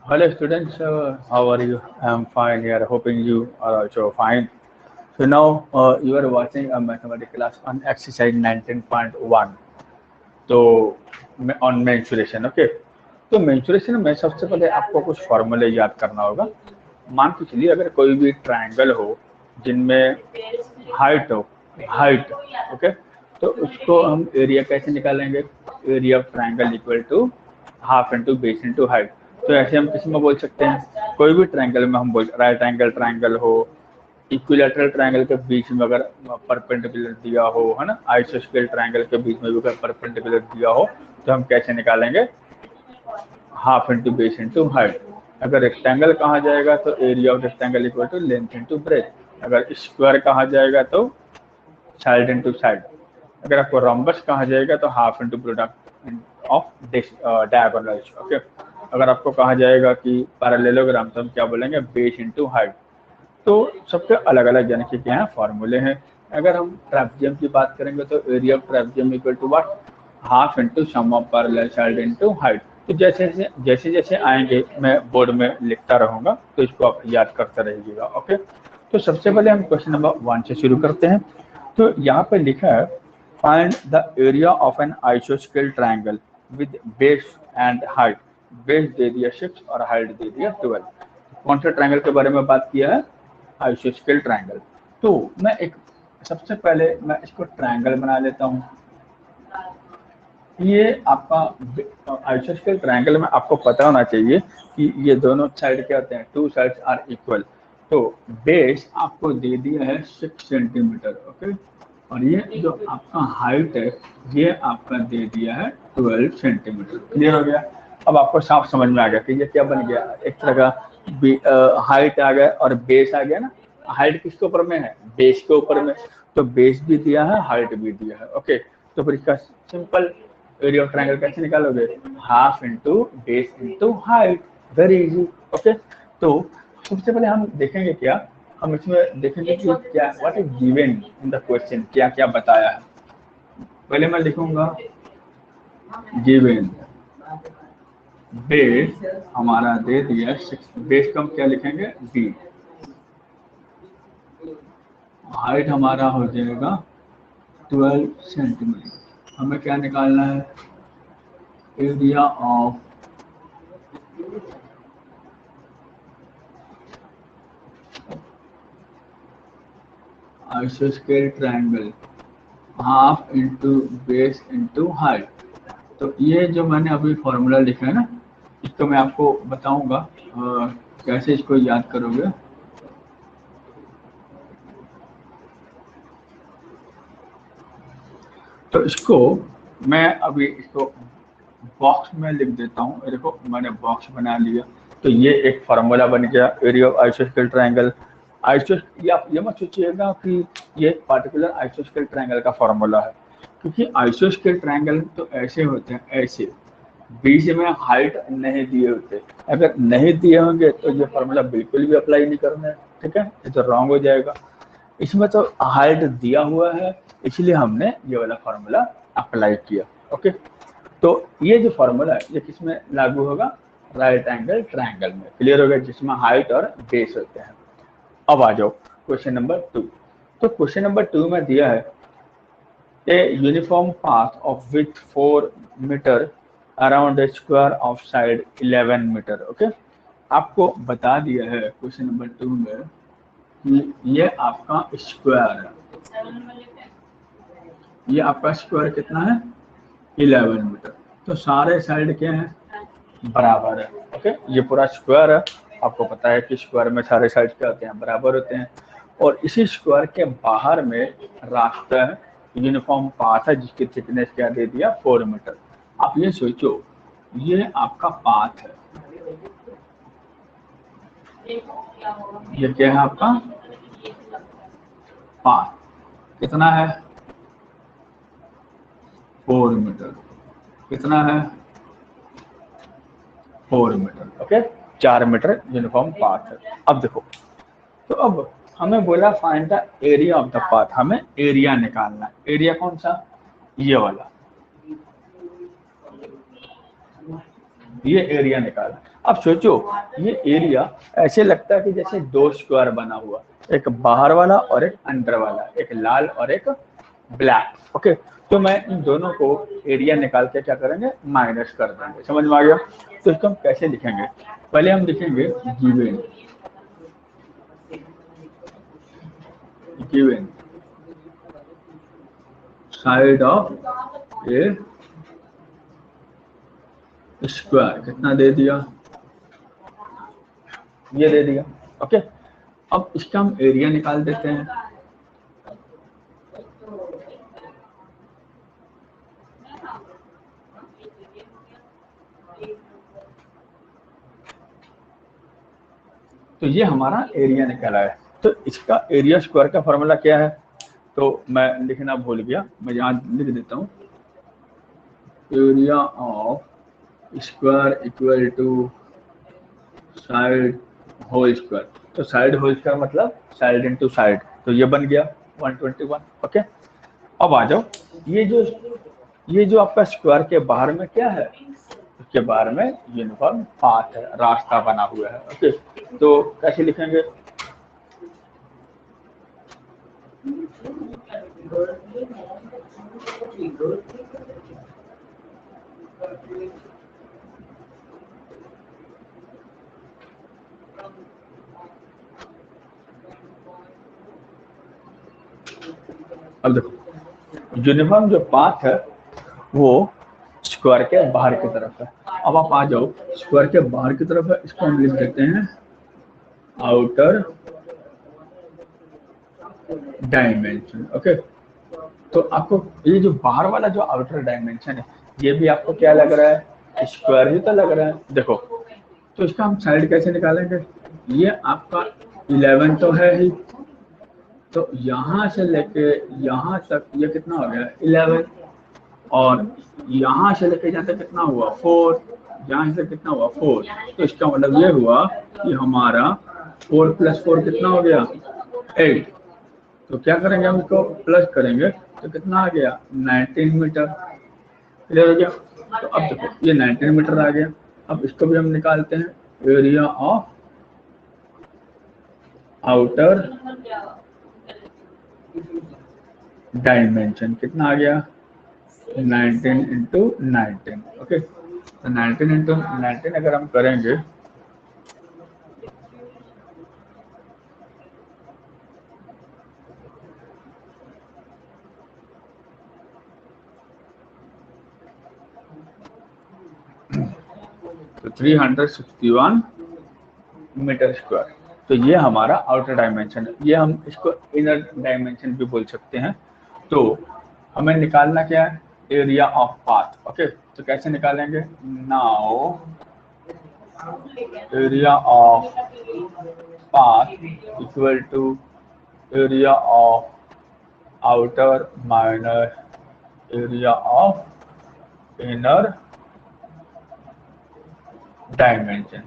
Hello students, how are you? I'm fine here, hoping you are also fine. So now you are watching a mathematics class on exercise 19.1. तो on mensuration, okay? तो mensuration में सबसे पहले आपको कुछ फॉर्मूले याद करना होगा। मान के चलिए अगर कोई भी ट्रायंगल हो जिनमें हाइट हो, हाइट, ओके, तो उसको हम एरिया कैसे निकालेंगे? Area of triangle equal to half into base into height. तो ऐसे हम किस में बोल सकते हैं? कोई भी ट्रायंगल में हम बोल, राइट एंगल ट्रायंगल हो, इक्विलैटरल ट्रायंगल के बीच में अगर परपेंडिकुलर दिया हो, है ना, आइसोस्केल ट्रायंगल के बीच में भी अगर परपेंडिकुलर दिया हो, तो हम कैसे निकालेंगे? Half into base into height. अगर रेक्टेंगल कहा जाएगा तो area of rectangle equal to length into breadth. अगर स्क्वायर कहा जाएगा तो साइड इंटू साइड। अगर आपको रोम्बस कहा जाएगा तो half into product of diagonals, okay. अगर आपको कहा जाएगा कि पैरेललोग्राम तो हम क्या बोलेंगे? Base into height. तो सबके अलग अलग यानी कि क्या है फॉर्मूले हैं। अगर हम ट्रेपेजियम की बात करेंगे तो area of trapezium equal to what? Half into sum of parallel side into height. तो जैसे जैसे आएंगे मैं बोर्ड में लिखता रहूंगा, तो इसको आप याद करते रहिएगा, ओके। तो सबसे पहले हम क्वेश्चन नंबर 1 से शुरू करते हैं। तो यहाँ पे लिखा है find the area of an आइसोस्केल triangle with base and height. Base दे दिया 6 और हाइट दे दिया 12। कौन सा ट्रायंगल के बारे में बात किया है? आइसोस्केल ट्रायंगल। तो मैं एक सबसे पहले मैं इसको ट्रायंगल बना लेता हूँ। ये आपका आइसोस्केल ट्रायंगल में आपको पता होना चाहिए कि ये दोनों साइड क्या होते हैं? Two sides are equal. तो बेस आपको दे दिया है 6 सेंटीमीटर, ओके, और ये जो आपका हाइट है ये आपका दे दिया है 12 सेंटीमीटर। क्लियर हो गया? अब आपको साफ समझ में आ गया कि ये क्या बन गया, एक तरह का हाइट आ गया और बेस आ गया ना। हाइट किसके ऊपर में है? बेस के ऊपर में। तो बेस भी दिया है, हाइट भी दिया है, ओके। तो फिर इसका सिंपल एरिया ऑफ ट्रायंगल कैसे निकालोगे? Half into base into height. Very easy, okay. तो सबसे पहले हम देखेंगे क्या, हम इसमें देखेंगे कि क्या what is given in the question, क्या क्या बताया है। पहले मैं लिखूंगा गिवन बेस हमारा दे दिया 6, बेस का हम क्या लिखेंगे? डी। हाइट हमारा हो जाएगा 12 सेंटीमीटर। हमें क्या निकालना है? एरिया ऑफ आइसोस्केल triangle half into base into height. तो ये जो मैंने अभी फॉर्मूला लिखा है ना, इसको मैं आपको बताऊंगा कैसे इसको याद करोगे। तो इसको मैं अभी इसको बॉक्स में लिख देता हूँ। देखो मैंने बॉक्स बना लिया। तो ये एक फार्मूला बन गया एरिया ऑफ आइसोस्केल ट्रायंगल। आप ये मत सोचिएगा कि ये पार्टिकुलर आइसोस्केल ट्रायंगल का फार्मूला है, क्योंकि आइसोस्केल ट्रायंगल तो ऐसे होते हैं, ऐसे बीच में हाइट नहीं दिए होते। अगर नहीं दिए होंगे तो ये फार्मूला बिल्कुल भी अप्लाई नहीं करना है, ठीक है, ये तो रॉन्ग हो जाएगा। इसमें तो हाइट दिया हुआ है, इसलिए हमने ये वाला फार्मूला अप्लाई किया, ओके। तो ये जो फार्मूला है ये किसमें लागू होगा? राइट एंगल ट्रायंगल में। क्लियर हो गया? जिसमें हाइट और बेस होते हैं। अब आ जाओ क्वेश्चन नंबर 2। तो क्वेश्चन नंबर 2 में दिया है a uniform path of width 4 metre around a square of side 11 metre, okay. आपको बता दिया है क्वेश्चन नंबर 2 में कि ये आपका स्क्वायर है। ये आपका स्क्वायर कितना है? 11 मीटर। तो सारे साइड क्या है? बराबर है, ओके। ये पूरा स्क्वायर है। आपको पता है कि स्क्वायर में सारे साइड क्या होते हैं? बराबर होते हैं। और इसी स्क्वायर के बाहर में रास्ता है, यूनिफॉर्म पाथ है, जिसकी थिकनेस क्या दे दिया? 4 मीटर। आप ये सोचो, ये आपका पाथ है, ये क्या है आपका पाथ? कितना है? 4 मीटर। कितना है? 4 metre, okay. 4 metre uniform path है। अब देखो, तो अब हमें बोला find the area of the path. हमें एरिया निकालना है। एरिया कौन सा? ये वाला, ये एरिया निकालना। अब सोचो ये एरिया ऐसे लगता है कि जैसे दो स्क्वायर बना हुआ, एक बाहर वाला और एक अंदर वाला, एक लाल और एक ब्लैक। ओके, तो मैं इन दोनों को एरिया निकाल के क्या करेंगे, माइनस कर देंगे। समझ में आ गया? तो इसको हम कैसे लिखेंगे? पहले हम लिखेंगे given given side of a square कितना दे दिया, ये दे दिया। ओके, अब इसका हम एरिया निकाल देते हैं। तो ये हमारा एरिया निकला है। तो इसका एरिया स्क्वायर का फॉर्मूला क्या है? तो मैं लिखना भूल गया, मैं यहाँ लिख देता हूँ, area of square equal to side whole square. तो साइड होल स्क्वायर मतलब साइड इनटू साइड, तो ये बन गया 121। ओके, अब आ जाओ, ये जो आपका स्क्वायर के बाहर में क्या है, उसके बाहर में यूनिफॉर्म पाथ है, रास्ता बना हुआ है। ओके, तो कैसे लिखेंगे? अब देखो, यूनिफॉर्म जो पाथ है वो स्क्वायर के बाहर की तरफ है। अब आप आ जाओ, स्क्वायर के बाहर की तरफ है, इसको हम लिख देते हैं आउटर डायमेंशन। ओके, तो आपको ये जो बाहर वाला जो आउटर डायमेंशन है, ये भी आपको क्या लग रहा है, स्क्वायर ही तो लग रहा है। देखो, तो इसका हम साइड कैसे निकालेंगे? ये आपका 11 तो है ही, तो यहाँ से लेके यहाँ तक ये कितना हो गया, 11, और यहाँ से लेके यहाँ तक कितना हुआ, 4, यहाँ से कितना हुआ, 4। तो इसका मतलब ये हुआ कि हमारा 4 + 4 कितना हो गया, 8। तो क्या करेंगे, हम इसको प्लस करेंगे तो कितना आ गया, 19 मीटर। क्लियर हो गया? तो अब देखो ये 19 मीटर आ गया। अब इसको भी हम निकालते हैं, एरिया ऑफ आउटर डायमेंशन कितना आ गया, 19 × 19। ओके, तो 19 × 19 अगर हम करेंगे तो 361 मीटर स्क्वायर। तो ये हमारा आउटर डायमेंशन है, ये हम इसको इनर डायमेंशन भी बोल सकते हैं। तो हमें निकालना क्या है, एरिया ऑफ पाथ। ओके, तो कैसे निकालेंगे, now area of path equal to area of outer minus area of inner dimension.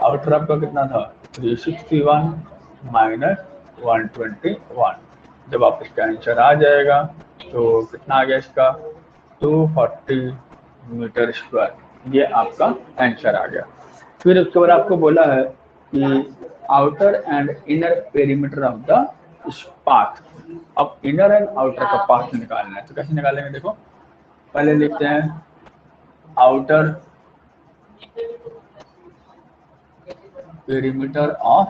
Outer आपका कितना था, 361 माइनस 121। जब आप इसका आंसर आ जाएगा तो कितना आ गया इसका, 240 मीटर स्क्वायर। ये आपका आंसर आ गया। फिर उसके बाद आपको बोला है कि outer and inner perimeter of the path. अब इनर एंड आउटर का पाथ निकालना है, तो कैसे निकालेंगे? देखो, पहले लिखते हैं आउटर पेरीमीटर ऑफ,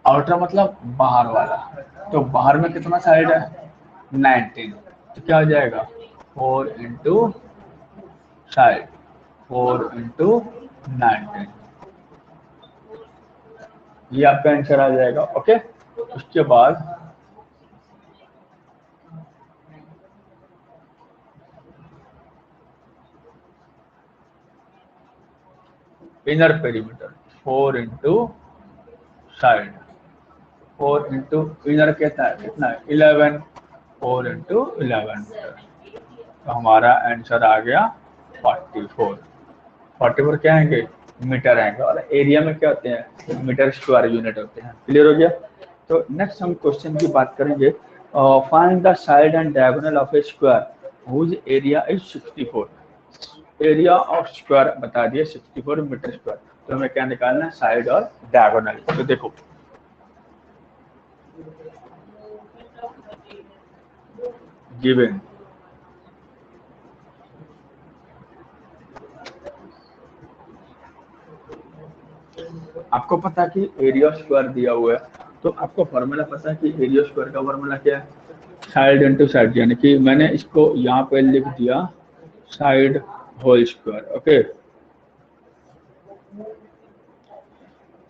आउटर मतलब बाहर वाला, तो बाहर में कितना साइड है, 19। तो क्या हो जाएगा, 4 × साइड, 4 × 19। ये आपका आंसर आ जाएगा। ओके, उसके बाद इनर पेरीमीटर 4 × साइड, 4 × इनर कहता है कितना है, 11, 4 × 11 मीटर। तो हमारा आंसर आ गया 44। 44 क्या आएंगे, मीटर आएंगे, और एरिया में क्या होते हैं, मीटर स्क्वायर यूनिट होते हैं। क्लियर हो गया? तो नेक्स्ट हम क्वेश्चन की बात करेंगे, find the side and diagonal of a square whose area is 64। Area of square बता दिए 64 मीटर स्क्वायर। तो हमें क्या निकालना है, साइड और डायगोनल। तो देखो गिवन आपको पता है कि एरिया स्क्वायर दिया हुआ है, तो आपको फॉर्मूला पता है कि एरिया स्क्वायर का फॉर्मूला क्या है, साइड इंटू साइड, यानी कि मैंने इसको यहाँ पे लिख दिया साइड होल स्क्वायर। ओके,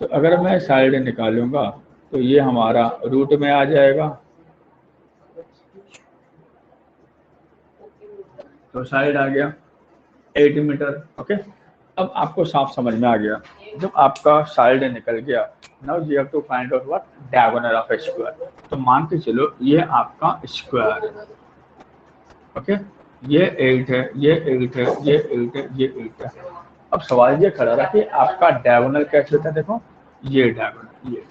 तो अगर मैं साइड निकालूंगा तो ये हमारा रूट में आ जाएगा, तो साइड आ गया 8 मीटर। ओके, अब आपको साफ समझ में आ गया। जब आपका साइड निकल गया, now you have to find out what diagonal of a square. तो मान के चलो ये आपका स्क्वायर, ओके, ये 8 है, ये 8 है, ये 8 है, ये 8 है। अब सवाल ये खड़ा रहा कि आपका डायगोनल कैसे होता है। देखो ये डायगोनल, ये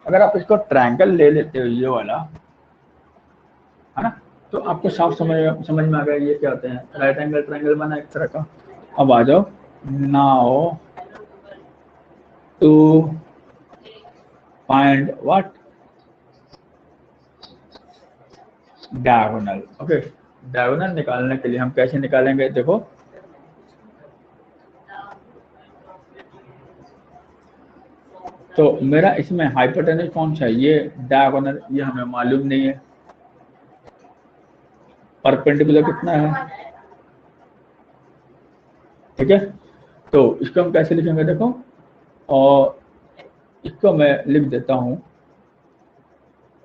अगर आप इसको ट्रायंगल ले लेते हो ये वाला, है ना, तो आपको साफ समझ में आ गया ये क्या होते हैं, राइट एंगल ट्रायंगल बना एक तरह का। अब आ जाओ now to find what diagonal. Okay, diagonal निकालने के लिए हम कैसे निकालेंगे, देखो तो मेरा इसमें हाइपोटेनस कौन सा है, ये डायगोनल, ये हमें मालूम नहीं है। परपेंडिकुलर कितना है, ठीक है, तो इसको हम कैसे लिखेंगे, देखो, और इसको मैं लिख देता हूँ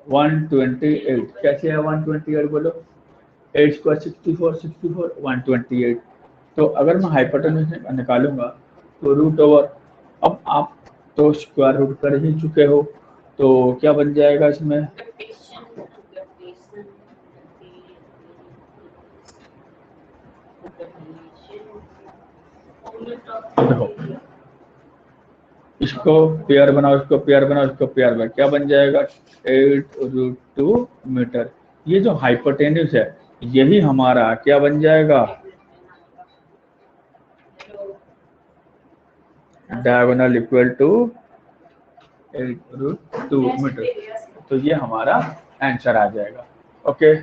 128। कैसे है 128 बोलो, 8 स्क्वायर 64, 64 128। तो अगर मैं हाइपोटेनस निकालूंगा तो रूट ओवर, अब आप तो स्क्वायर रूट कर ही चुके हो, तो क्या बन जाएगा इसमें, देखो इसको पेयर बनाओ, इसको पेयर बनाओ, इसको पेयर बनाओ, क्या बन जाएगा 8√2 मीटर। ये जो हाइपोटेन्यूस है यही हमारा क्या बन जाएगा, डायगोनल इक्वल टू 8√2 मीटर। तो ये हमारा आंसर आ जाएगा। ओके।